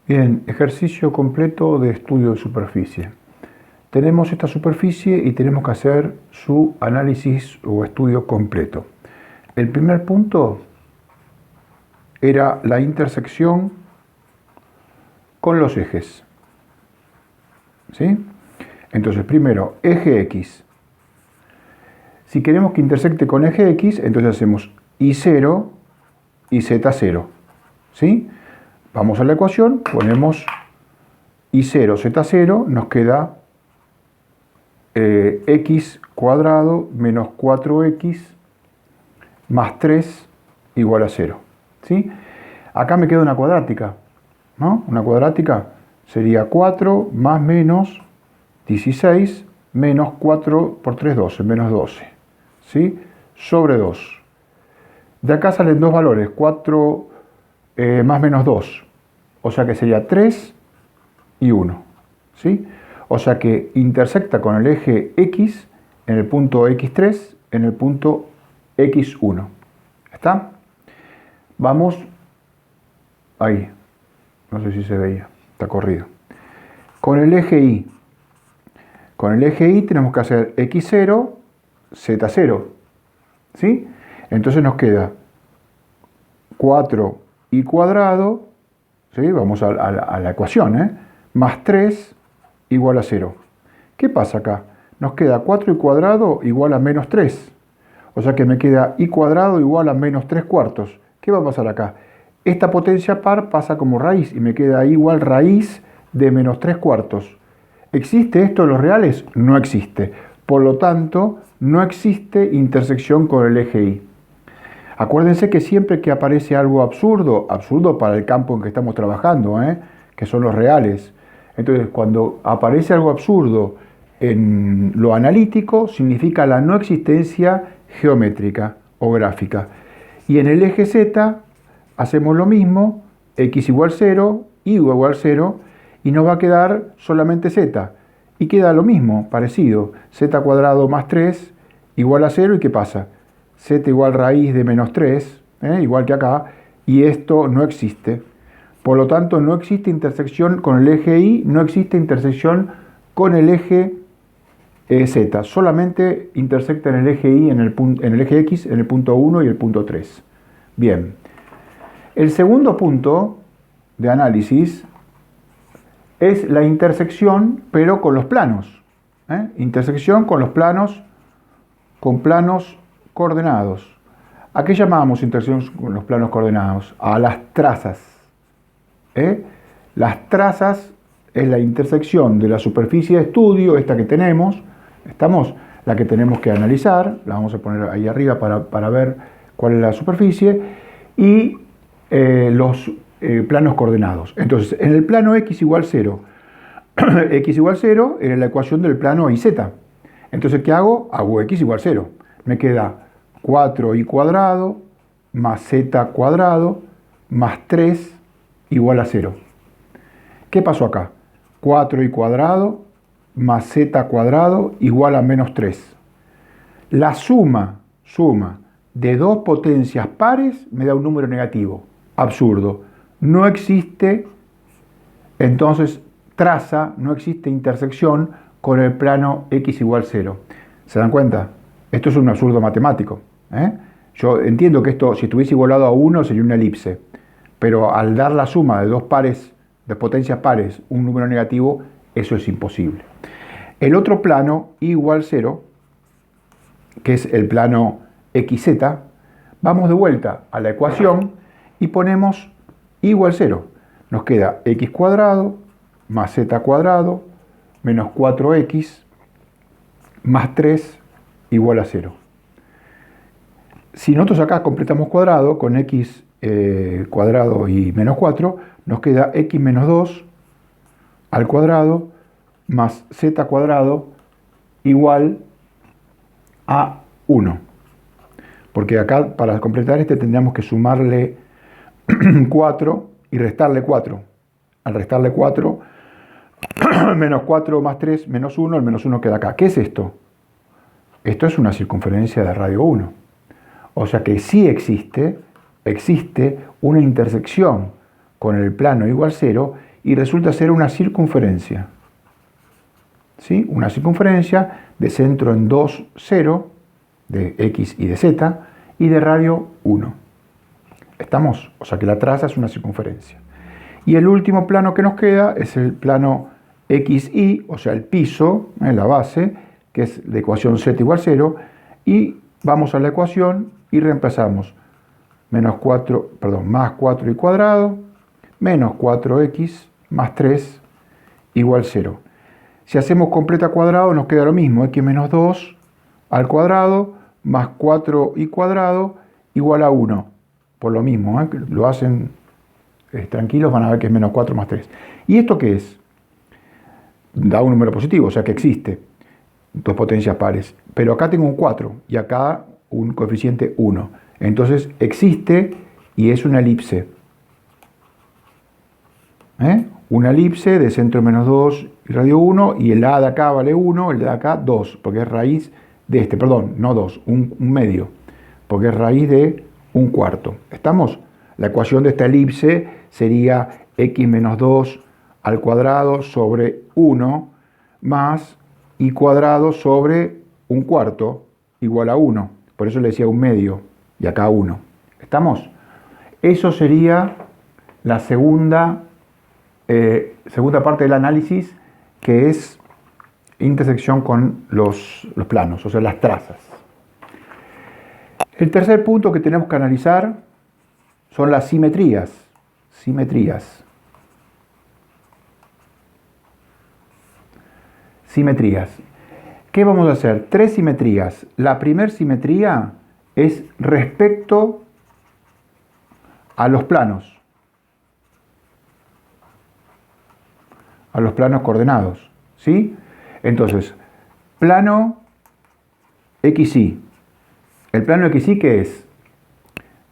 Bien, ejercicio completo de estudio de superficie. Tenemos esta superficie y tenemos que hacer su análisis o estudio completo. El primer punto era la intersección con los ejes. ¿Sí? Entonces, primero, eje X. Si queremos que intersecte con eje X, entonces hacemos Y0 y Z0. ¿Sí? Vamos a la ecuación, ponemos Y0, Z0, nos queda x cuadrado menos 4x más 3 igual a 0. ¿Sí? Acá me queda una cuadrática, ¿no? Una cuadrática sería 4 más menos 16 menos 4 por 3, 12, menos 12. ¿Sí? Sobre 2. De acá salen dos valores, 4 más menos 2. O sea que sería 3 y 1. ¿Sí? O sea que intersecta con el eje X en el punto X3, en el punto X1. ¿Está? Vamos ahí. No sé si se veía. Está corrido. Con el eje Y. Con el eje Y tenemos que hacer X0, Z0. ¿Sí? Entonces nos queda 4y cuadrado. ¿Sí? Vamos a la ecuación, más 3 igual a 0. ¿Qué pasa acá? Nos queda 4y cuadrado igual a menos 3. O sea que me queda y cuadrado igual a menos 3 cuartos. ¿Qué va a pasar acá? Esta potencia par pasa como raíz y me queda igual raíz de menos 3 cuartos. ¿Existe esto en los reales? No existe. Por lo tanto, no existe intersección con el eje Y. Acuérdense que siempre que aparece algo absurdo, absurdo para el campo en que estamos trabajando, que son los reales. Entonces, cuando aparece algo absurdo en lo analítico, significa la no existencia geométrica o gráfica. Y en el eje Z hacemos lo mismo, x igual 0, y igual 0, y nos va a quedar solamente z. Y queda lo mismo, parecido, z cuadrado más 3 igual a 0, ¿y qué pasa? Z igual raíz de menos 3, igual que acá, y esto no existe. Por lo tanto, no existe intersección con el eje Y, no existe intersección con el eje Z. Solamente intersecta en el eje Y, en el eje X, en el punto 1 y el punto 3. Bien. El segundo punto de análisis es la intersección, pero con los planos. Intersección con los planos, con planos coordenados. ¿A qué llamamos intersección con los planos coordenados? A las trazas. Las trazas es la intersección de la superficie de estudio, esta que tenemos, la que tenemos que analizar, la vamos a poner ahí arriba para ver cuál es la superficie, y los planos coordenados. Entonces, en el plano x igual 0, x igual 0 era la ecuación del plano YZ. Entonces, ¿qué hago? Hago x igual 0. Me queda 4y cuadrado más z cuadrado más 3 igual a 0. ¿Qué pasó acá? 4y cuadrado más z cuadrado igual a menos 3. La suma de dos potencias pares me da un número negativo. Absurdo. No existe, entonces, traza, no existe intersección con el plano x igual 0. ¿Se dan cuenta? Esto es un absurdo matemático. Yo entiendo que esto, si estuviese igualado a 1, sería una elipse. Pero al dar la suma de dos pares, de potencias pares, un número negativo, eso es imposible. El otro plano, y igual 0, que es el plano XZ, vamos de vuelta a la ecuación y ponemos y igual 0. Nos queda x cuadrado más z cuadrado menos 4x más 3 igual a 0. Si nosotros acá completamos cuadrado con x cuadrado y menos 4, nos queda x menos 2 al cuadrado más z cuadrado igual a 1. Porque acá para completar este tendríamos que sumarle 4 y restarle 4. Al restarle 4, menos 4 más 3, menos 1, el menos 1 queda acá. ¿Qué es esto? Esto es una circunferencia de radio 1. O sea que sí existe una intersección con el plano igual 0 y resulta ser una circunferencia. ¿Sí? Una circunferencia de centro en 2, 0, de x y de z, y de radio 1. ¿Estamos? O sea que la traza es una circunferencia. Y el último plano que nos queda es el plano XY, o sea el piso, la base, que es la ecuación z igual 0, y vamos a la ecuación y reemplazamos más 4y cuadrado, menos 4x más 3 igual 0. Si hacemos completa cuadrado nos queda lo mismo, x menos 2 al cuadrado más 4y cuadrado igual a 1. Por lo mismo, lo hacen tranquilos, van a ver que es menos 4 más 3. ¿Y esto qué es? Da un número positivo, o sea que existe. Dos potencias pares. Pero acá tengo un 4 y acá un coeficiente 1. Entonces existe y es una elipse. Una elipse de centro menos 2 y radio 1, y el A de acá vale 1, el de acá 2, porque es raíz de este, perdón, no 2, un medio, porque es raíz de un cuarto. ¿Estamos? La ecuación de esta elipse sería x menos 2 al cuadrado sobre 1 más y cuadrado sobre un cuarto igual a 1. Por eso le decía un medio y acá 1. ¿Estamos? Eso sería la segunda parte del análisis, que es intersección con los planos, o sea, las trazas. El tercer punto que tenemos que analizar son las simetrías. Simetrías. ¿Qué vamos a hacer? Tres simetrías. La primera simetría es respecto a los planos. A los planos coordenados. ¿Sí? Entonces, plano XY. ¿El plano XY qué es?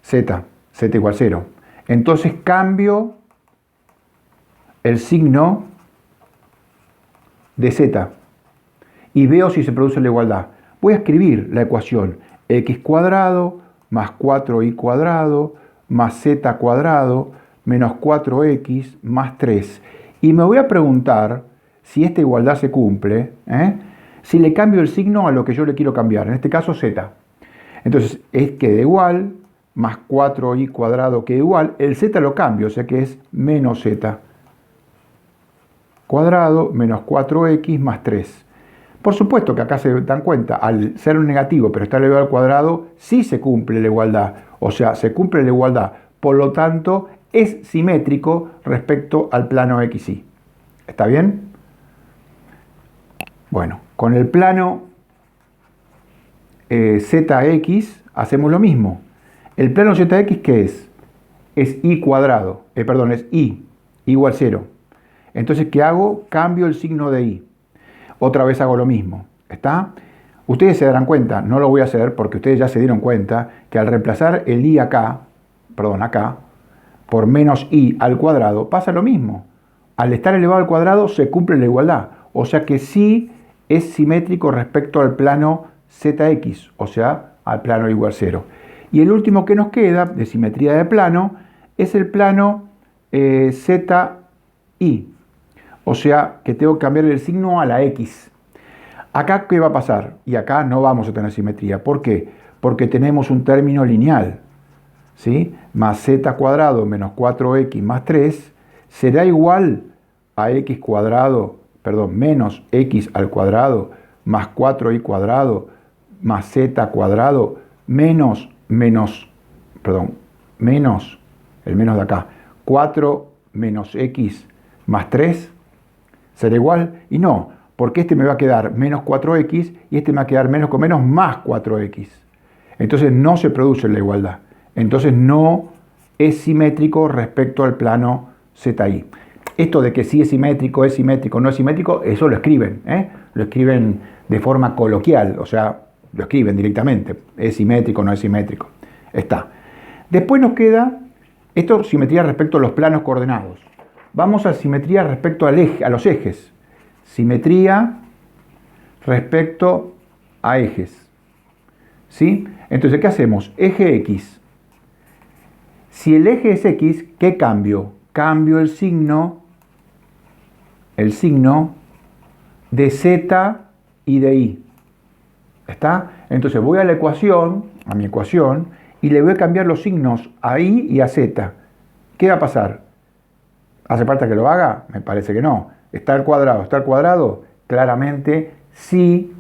Z igual 0. Entonces cambio el signo de Z y veo si se produce la igualdad. Voy a escribir la ecuación x cuadrado más 4y cuadrado más z cuadrado menos 4x más 3. Y me voy a preguntar si esta igualdad se cumple, si le cambio el signo a lo que yo le quiero cambiar, en este caso z. Entonces, es que da igual, más 4y cuadrado queda igual, el z lo cambio, o sea que es menos z cuadrado menos 4x más 3. Por supuesto que acá se dan cuenta, al ser un negativo pero estar elevado al cuadrado, sí se cumple la igualdad, o sea, se cumple la igualdad, por lo tanto, es simétrico respecto al plano XY. ¿Está bien? Bueno, con el plano ZX hacemos lo mismo. El plano ZX, ¿qué es? Es y cuadrado, es y igual 0. Entonces, ¿qué hago? Cambio el signo de y. Otra vez hago lo mismo. ¿Está? Ustedes se darán cuenta, no lo voy a hacer porque ustedes ya se dieron cuenta que al reemplazar el y acá, por menos y al cuadrado, pasa lo mismo. Al estar elevado al cuadrado se cumple la igualdad. O sea que sí es simétrico respecto al plano ZX, o sea, al plano igual 0. Y el último que nos queda de simetría de plano es el plano ZY. O sea, que tengo que cambiar el signo a la X. Acá, ¿qué va a pasar? Y acá no vamos a tener simetría. ¿Por qué? Porque tenemos un término lineal. ¿Sí? Más z cuadrado menos 4x más 3 será igual a x cuadrado, menos x al cuadrado más 4y cuadrado más z cuadrado menos, el menos de acá, 4 menos x más 3, será igual. Y no, porque este me va a quedar menos 4x y este me va a quedar menos con menos más 4x. Entonces no se produce la igualdad. Entonces no es simétrico respecto al plano ZY. Esto de que sí es simétrico, no es simétrico, eso lo escriben. Lo escriben de forma coloquial, o sea, lo escriben directamente. Es simétrico, no es simétrico. Está. Después nos queda, esto simetría respecto a los planos coordenados. Vamos a simetría respecto a los ejes. Simetría respecto a ejes. ¿Sí? Entonces, ¿qué hacemos? Eje X. Si el eje es X, ¿qué cambio? Cambio el signo el signo de z y de y. ¿Está? Entonces voy a la ecuación, a mi ecuación, y le voy a cambiar los signos a y y a z. ¿Qué va a pasar? ¿Hace falta que lo haga? Me parece que no. ¿Está al cuadrado? ¿Está al cuadrado? Claramente sí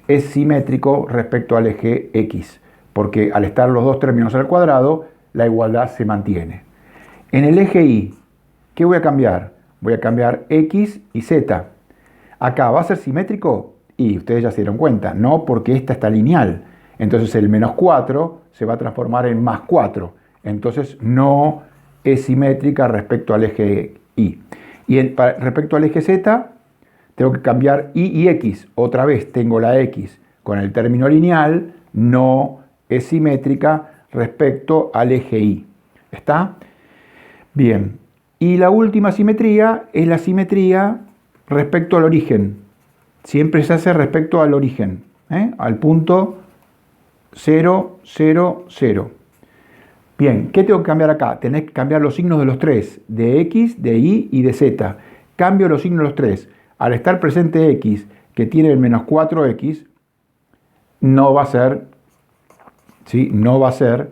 es simétrico respecto al eje X, porque al estar los dos términos al cuadrado, la igualdad se mantiene. En el eje Y, ¿qué voy a cambiar? Voy a cambiar X y Z. Acá, ¿va a ser simétrico? Y ustedes ya se dieron cuenta, no, porque esta está lineal. Entonces el menos 4 se va a transformar en más 4. Entonces no es simétrica respecto al eje Y. Y respecto al eje Z, tengo que cambiar Y y X. Otra vez tengo la X con el término lineal, no es simétrica respecto al eje Y. ¿Está? Bien. Y la última simetría es la simetría respecto al origen. Siempre se hace respecto al origen, al punto 0, 0, 0. Bien, ¿qué tengo que cambiar acá? Tenés que cambiar los signos de los tres, de X, de Y y de Z. Cambio los signos de los tres. Al estar presente X, que tiene el menos 4X, no va a ser, ¿sí? No va a ser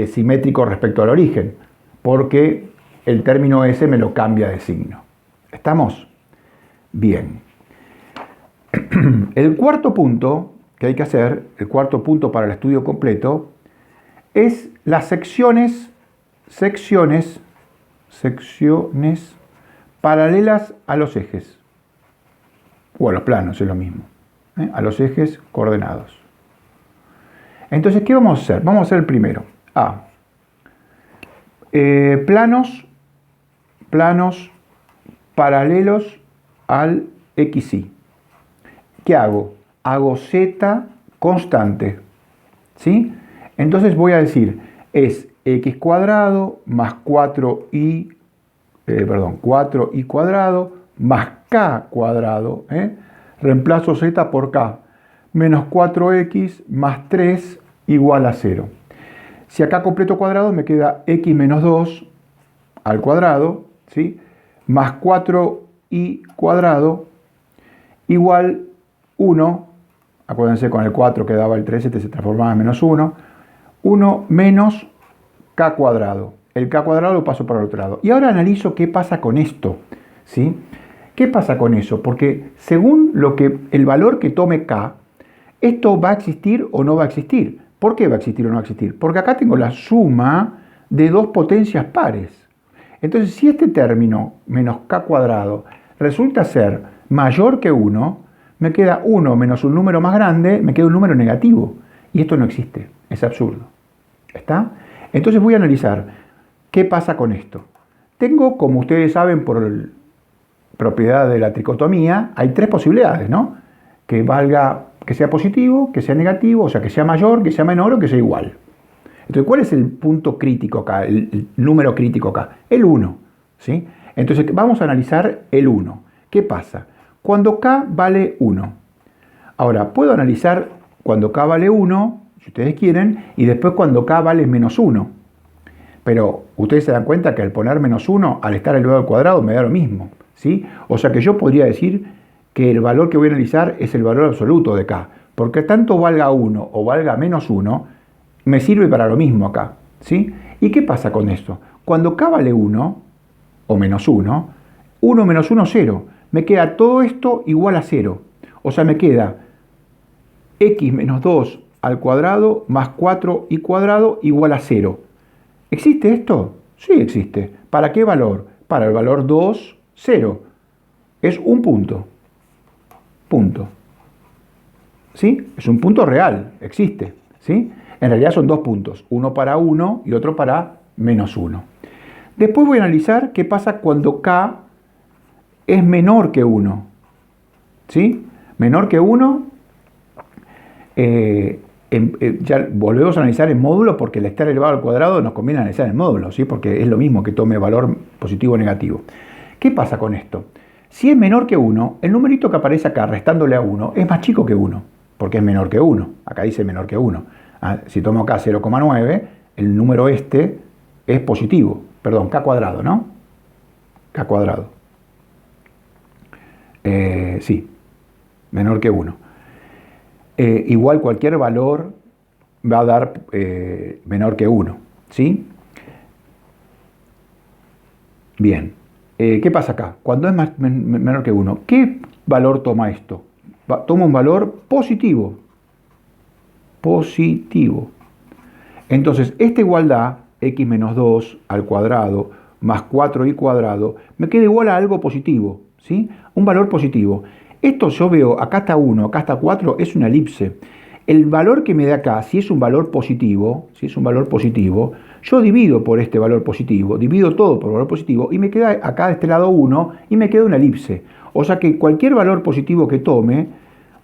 simétrico respecto al origen, porque el término S me lo cambia de signo. ¿Estamos? Bien. El cuarto punto que hay que hacer, el cuarto punto para el estudio completo, es las secciones paralelas a los ejes, o a los planos, es lo mismo, a los ejes coordenados. Entonces, ¿qué vamos a hacer? Vamos a hacer el primero. Planos paralelos al XY. ¿Qué hago? Hago Z constante, ¿sí? Entonces voy a decir, es x cuadrado más 4y cuadrado más k cuadrado, reemplazo z por k, menos 4x más 3 igual a 0. Si acá completo cuadrado me queda x menos 2 al cuadrado, ¿sí? Más 4y cuadrado igual 1, acuérdense con el 4 que daba el 3, este se transformaba en menos 1, 1 menos k cuadrado. El k cuadrado lo paso para el otro lado. Y ahora analizo qué pasa con esto, ¿sí? ¿Qué pasa con eso? Porque según el valor que tome k, esto va a existir o no va a existir. ¿Por qué va a existir o no va a existir? Porque acá tengo la suma de dos potencias pares. Entonces, si este término menos k cuadrado resulta ser mayor que 1, me queda 1 menos un número más grande, me queda un número negativo. Y esto no existe, es absurdo. ¿Está? Entonces voy a analizar qué pasa con esto. Tengo, como ustedes saben, por propiedad de la tricotomía, hay tres posibilidades, ¿no? Que sea positivo, que sea negativo, o sea, que sea mayor, que sea menor o que sea igual. Entonces, ¿cuál es el punto crítico acá, el número crítico acá? El 1, ¿sí? Entonces, vamos a analizar el 1. ¿Qué pasa? Cuando k vale 1. Ahora, puedo analizar cuando k vale 1, si ustedes quieren, y después cuando k vale menos 1. Pero ustedes se dan cuenta que al poner menos 1, al estar elevado al cuadrado, me da lo mismo, ¿sí? O sea que yo podría decir que el valor que voy a analizar es el valor absoluto de k, porque tanto valga 1 o valga menos 1, me sirve para lo mismo acá, ¿sí? ¿Y qué pasa con esto? Cuando k vale 1, o menos 1, 1 menos 1, 0. Me queda todo esto igual a 0. O sea, me queda x menos 2 al cuadrado más 4y cuadrado igual a 0. ¿Existe esto? Sí existe. ¿Para qué valor? Para el valor 2, 0. Es un punto. Punto. ¿Sí? Es un punto real. Existe. ¿Sí? En realidad son dos puntos. Uno para 1 y otro para menos 1. Después voy a analizar qué pasa cuando k es menor que 1. ¿Sí? Menor que 1, ya volvemos a analizar en módulo, porque al estar elevado al cuadrado nos conviene analizar en módulo, ¿sí? Porque es lo mismo que tome valor positivo o negativo. ¿Qué pasa con esto? Si es menor que 1, el numerito que aparece acá restándole a 1 es más chico que 1, porque es menor que 1. Acá dice menor que 1. Si tomo acá 0,9, el número este es positivo. Perdón, k cuadrado, ¿no? K cuadrado. Sí, menor que 1. Igual cualquier valor va a dar menor que 1, ¿sí? Bien, ¿qué pasa acá? Cuando es menor que 1, ¿qué valor toma esto? Toma un valor positivo. Positivo. Entonces, esta igualdad, x menos 2 al cuadrado más 4y cuadrado, me queda igual a algo positivo, ¿sí? Un valor positivo. Esto yo veo, acá está 1, acá está 4, es una elipse. El valor que me da acá, si es un valor positivo, yo divido por este valor positivo, divido todo por valor positivo y me queda acá de este lado 1 y me queda una elipse. O sea que cualquier valor positivo que tome,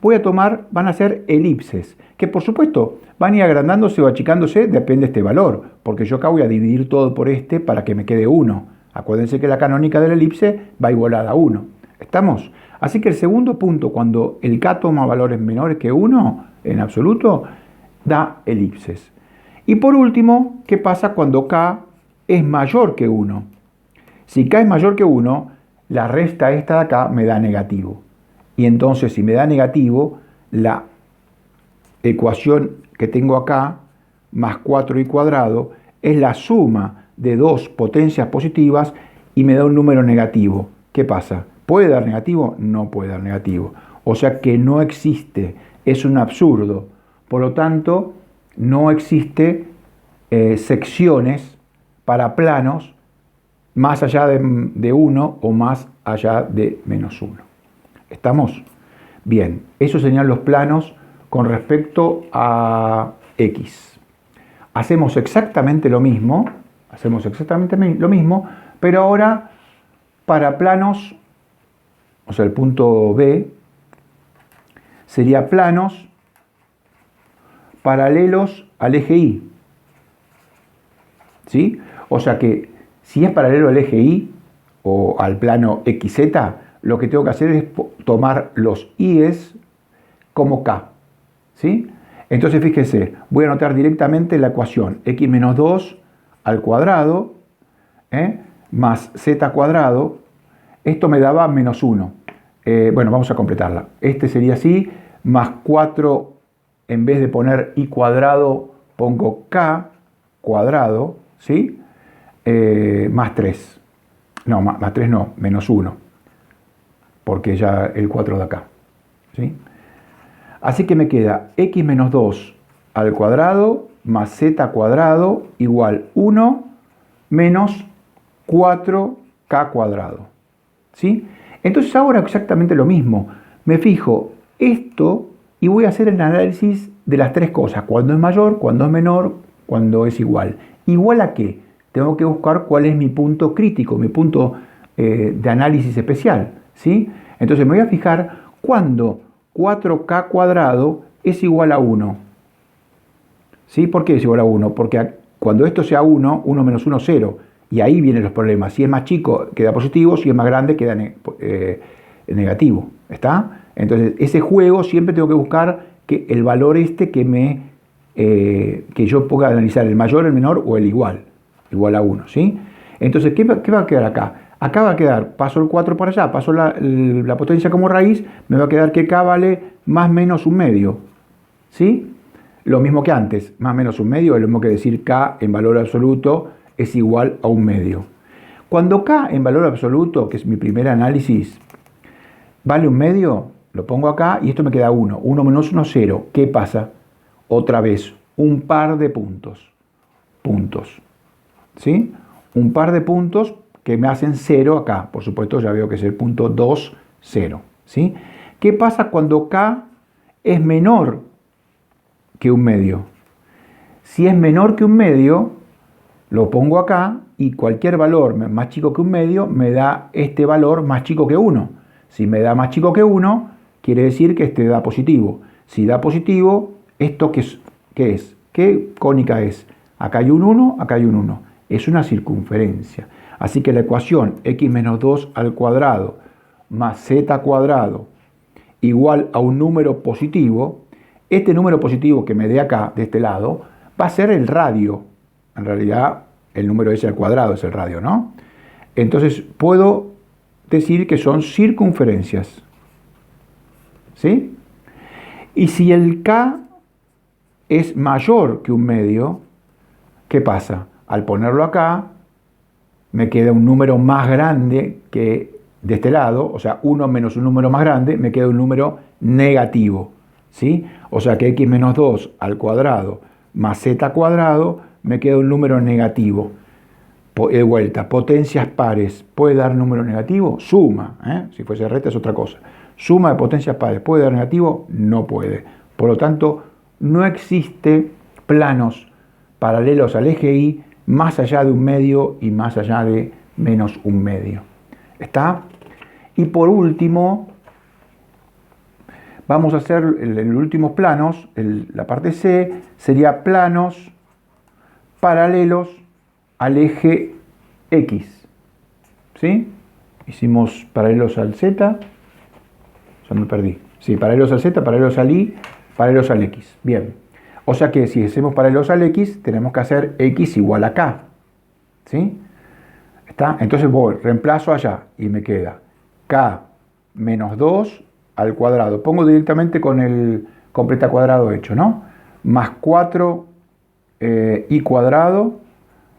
voy a tomar, van a ser elipses, que por supuesto van a ir agrandándose o achicándose, depende de este valor, porque yo acá voy a dividir todo por este para que me quede 1. Acuérdense que la canónica de la elipse va igualada a 1. ¿Estamos? Así que el segundo punto, cuando el K toma valores menores que 1, en absoluto, da elipses. Y por último, ¿qué pasa cuando K es mayor que 1? Si K es mayor que 1, la resta esta de acá me da negativo. Y entonces, si me da negativo, la ecuación que tengo acá, más 4y cuadrado, es la suma de dos potencias positivas y me da un número negativo. ¿Qué pasa? ¿Puede dar negativo? No puede dar negativo. O sea que no existe, es un absurdo. Por lo tanto, no existe secciones para planos más allá de 1 o más allá de menos 1. ¿Estamos? Bien, eso serían los planos con respecto a X. Hacemos exactamente lo mismo, pero ahora para planos, o sea, el punto B sería planos paralelos al eje Y. ¿Sí? O sea que si es paralelo al eje Y o al plano XZ, lo que tengo que hacer es tomar los I's como K. ¿Sí? Entonces fíjense, voy a anotar directamente la ecuación x menos 2 al cuadrado más z cuadrado. Esto me daba menos 1. Bueno, vamos a completarla. Este sería así, más 4, en vez de poner y cuadrado, pongo k cuadrado, ¿sí? Más 3. No, más 3 no, menos 1. Porque ya el 4 de acá. ¿Sí? Así que me queda x menos 2 al cuadrado más z cuadrado igual 1 menos 4k cuadrado. ¿Sí? Entonces ahora exactamente lo mismo. Me fijo esto y voy a hacer el análisis de las tres cosas. Cuando es mayor, cuando es menor, cuando es igual. ¿Igual a qué? Tengo que buscar cuál es mi punto crítico, mi punto de análisis especial. ¿Sí? Entonces me voy a fijar cuando 4k cuadrado es igual a 1. ¿Sí? ¿Por qué es igual a 1? Porque cuando esto sea 1, 1 menos 1, 0. Y ahí vienen los problemas. Si es más chico, queda positivo. Si es más grande, queda negativo. ¿Está? Entonces, ese juego siempre tengo que buscar que el valor que yo pueda analizar, el mayor, el menor o el igual. Igual a 1. ¿Sí? Entonces, ¿qué va a quedar acá? Acá va a quedar, paso el 4 para allá, paso la potencia como raíz, me va a quedar que K vale más menos un medio. ¿Sí? Lo mismo que antes, más menos un medio es lo mismo que decir K en valor absoluto es igual a un medio. Cuando K en valor absoluto, que es mi primer análisis, vale un medio, lo pongo acá y esto me queda 1. 1 menos 1, 0. ¿Qué pasa? Otra vez, un par de puntos. ¿Sí? Un par de puntos que me hacen 0 acá. Por supuesto, ya veo que es el punto 2, 0. ¿Sí? ¿Qué pasa cuando K es menor que un medio? Si es menor que un medio, lo pongo acá y cualquier valor más chico que un medio me da este valor más chico que 1. Si me da más chico que 1, quiere decir que este da positivo. Si da positivo, ¿esto qué es? ¿Qué cónica es? Acá hay un 1, acá hay un 1. Es una circunferencia. Así que la ecuación x menos 2 al cuadrado más z cuadrado igual a un número positivo, este número positivo que me dé acá, de este lado, va a ser el radio. En realidad, el número ese al cuadrado es el radio, ¿no? Entonces, puedo decir que son circunferencias. ¿sí? Y si el K es mayor que un medio, ¿qué pasa? Al ponerlo acá, me queda un número más grande que de este lado, o sea, 1 menos un número más grande, me queda un número negativo, ¿sí? O sea que x menos 2 al cuadrado más z cuadrado, me queda un número negativo. De vuelta, potencias pares, ¿puede dar número negativo? Suma, si fuese recta es otra cosa. Suma de potencias pares, ¿puede dar negativo? No puede. Por lo tanto, no existe planos paralelos al eje Y más allá de un medio y más allá de menos un medio. ¿Está? Y por último, vamos a hacer los últimos planos, la parte C, sería planos paralelos al eje X. ¿Sí? Hicimos paralelos al Z, ya me perdí. Sí, paralelos al Z, paralelos al Y, paralelos al X. Bien. O sea que si hacemos paralelos al X, tenemos que hacer X igual a K. ¿Sí? ¿Está? Entonces voy, reemplazo allá y me queda K menos 2 al cuadrado. Pongo directamente con el completa cuadrado hecho, ¿no? Más 4 y cuadrado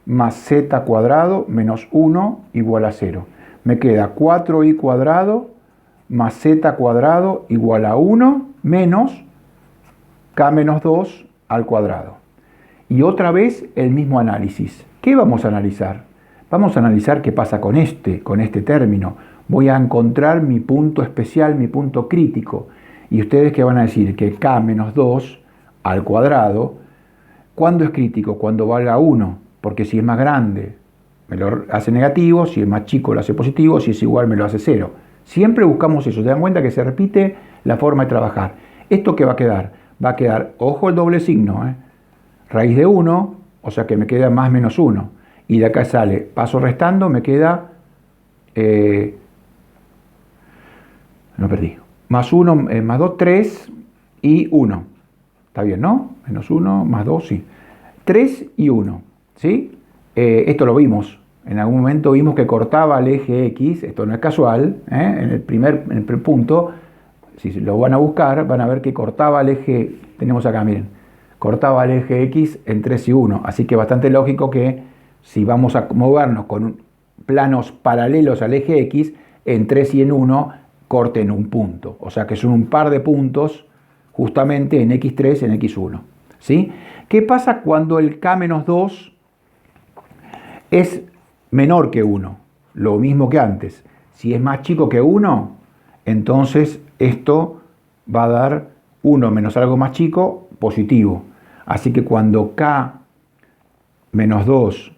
más z cuadrado menos 1 igual a 0. Me queda 4i cuadrado más z cuadrado igual a 1 menos k menos 2 al cuadrado. Y otra vez el mismo análisis. ¿Qué vamos a analizar? Vamos a analizar qué pasa con este término. Voy a encontrar mi punto especial, mi punto crítico. Y ustedes qué van a decir que k menos 2 al cuadrado, ¿cuándo es crítico? Cuando valga 1. Porque si es más grande me lo hace negativo, si es más chico lo hace positivo, si es igual me lo hace 0. Siempre buscamos eso. ¿Se dan cuenta que se repite la forma de trabajar? ¿Esto qué va a quedar? Va a quedar, ojo el doble signo, raíz de 1, o sea que me queda más menos 1. Y de acá sale, paso restando, me queda, no perdí, más 1, más 2, 3 y 1. ¿Está bien, no? Menos 1, más 2, sí. 3 y 1, ¿sí? Esto lo vimos. En algún momento vimos que cortaba el eje X, esto no es casual, en el primer punto, si lo van a buscar, van a ver que cortaba el eje, tenemos acá, miren, cortaba el eje X en 3 y 1, así que bastante lógico que si vamos a movernos con planos paralelos al eje X, en 3 y en 1 corten un punto, o sea que son un par de puntos justamente en X3 y en X1, ¿sí? ¿Qué pasa cuando el K-2 es menor que 1? Lo mismo que antes. Si es más chico que 1, entonces esto va a dar 1 menos algo más chico, positivo. Así que cuando K menos 2,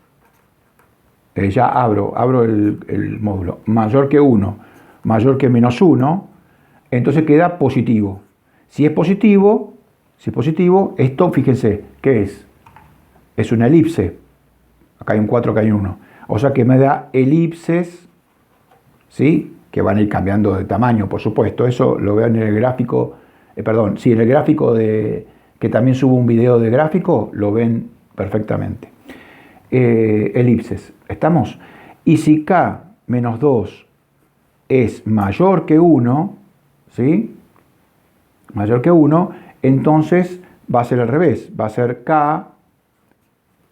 ya abro el módulo, mayor que 1, mayor que menos 1, entonces queda positivo. Si es positivo, esto, fíjense, ¿qué es? Es una elipse. Acá hay un 4, acá hay un 1. O sea que me da elipses, ¿sí? Que van a ir cambiando de tamaño, por supuesto. Eso lo veo en el gráfico, en el gráfico que también subo un video de gráfico, lo ven perfectamente. Elipses, ¿estamos? Y si K menos 2 es mayor que 1, ¿sí? Mayor que 1, entonces va a ser al revés. Va a ser K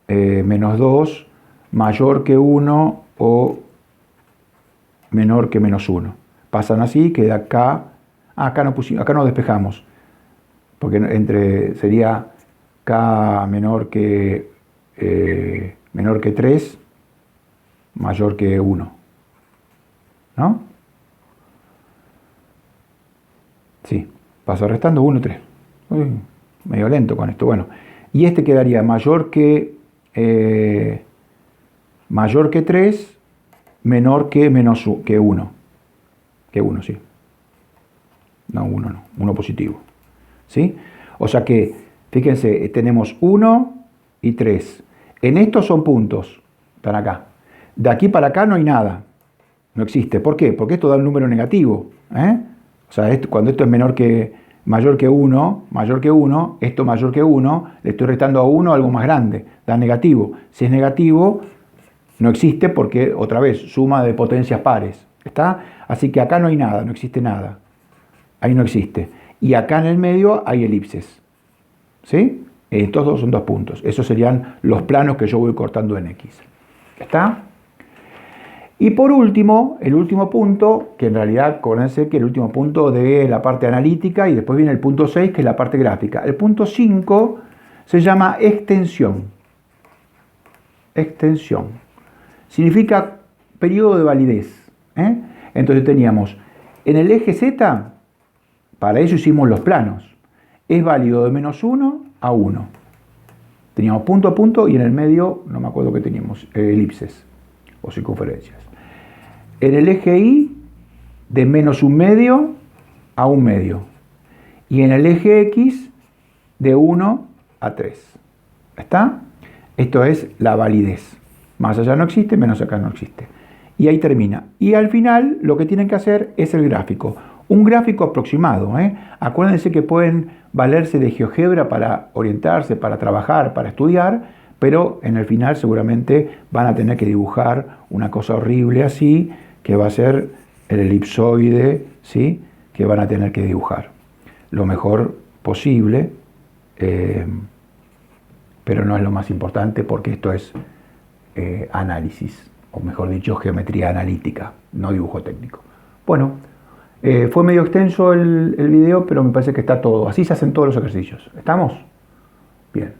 menos 2 mayor que 1 o menor que menos 1. Pasan así, queda K. Acá no despejamos, porque sería K menor que 3, mayor que 1. ¿No? Sí, paso restando 1, 3. Uy, medio lento con esto. Bueno, y este quedaría mayor que 3, menor que 1. Que 1, sí. No, 1 no, 1 positivo. ¿Sí? O sea que, fíjense, tenemos 1 y 3. En estos son puntos, están acá. De aquí para acá no hay nada, no existe. ¿Por qué? Porque esto da un número negativo. O sea, cuando esto es mayor que 1, esto mayor que 1, le estoy restando a 1 algo más grande, da negativo. Si es negativo, no existe porque, otra vez, suma de potencias pares. ¿Está? Así que acá no hay nada, no existe nada. Ahí no existe. y acá en el medio hay elipses. ¿Sí? Estos dos son 2 puntos. Esos serían los planos que yo voy cortando en X. ¿Está? Y por último, el último punto, que en realidad, acuérdense que el último punto de la parte analítica y después viene el punto 6, que es la parte gráfica. El punto 5 se llama extensión. Extensión. Significa periodo de validez. Entonces teníamos en el eje Z, para eso hicimos los planos. Es válido de -1 a 1. Teníamos punto a punto y en el medio, no me acuerdo qué teníamos, elipses o circunferencias. En el eje Y, de -1/2 a 1/2. Y en el eje X, de 1 a 3. ¿Está? Esto es la validez. Más allá no existe, menos acá no existe. Y ahí termina. Y al final lo que tienen que hacer es el gráfico. Un gráfico aproximado. Acuérdense que pueden valerse de GeoGebra para orientarse, para trabajar, para estudiar, pero en el final seguramente van a tener que dibujar una cosa horrible así, que va a ser el elipsoide, ¿sí? Que van a tener que dibujar lo mejor posible, pero no es lo más importante porque esto es análisis, o mejor dicho, geometría analítica, no dibujo técnico. Bueno, fue medio extenso el video, pero me parece que está todo. Así se hacen todos los ejercicios. ¿Estamos? Bien.